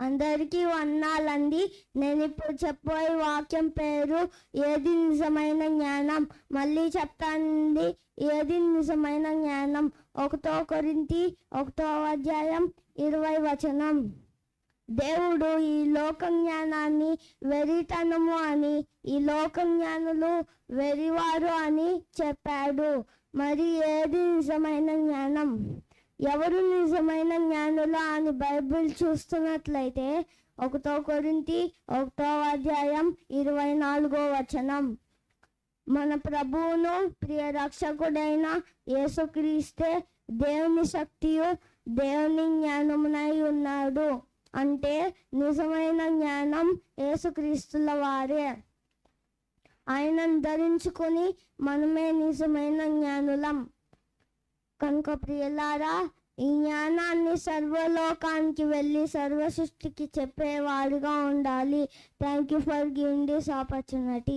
అందరికీ వందనాలండి. నేను ఇప్పుడు చెప్పబోయే వాక్యం పేరు ఏది నిజమైన జ్ఞానం. మళ్ళీ చెప్తానండి, ఏది నిజమైన జ్ఞానం. 1 కొరింథీ 1:20 దేవుడు ఈ లోక జ్ఞానాన్ని వెరితనము అని, ఈ లోక జ్ఞానులు వెరివారు అని చెప్పాడు. మరి ఏది నిజమైన జ్ఞానం? ఎవరు నిజమైన జ్ఞానులు అని బైబిల్ చూస్తున్నట్లయితే 1 కొరింథీ 1:24 మన ప్రభువును ప్రియ రక్షకుడైన యేసుక్రీస్తే దేవుని శక్తియు దేవుని జ్ఞానమునై ఉన్నాడు. అంటే నిజమైన జ్ఞానం యేసుక్రీస్తుల వారే. ఆయనను ధరించుకొని మనమే నిజమైన జ్ఞానులం. కనుక ప్రియులారా, ఈ జ్ఞానాన్ని సర్వలోకానికి వెళ్ళి సర్వ సృష్టికి చెప్పేవాడుగా ఉండాలి. Thank you for giving this opportunity.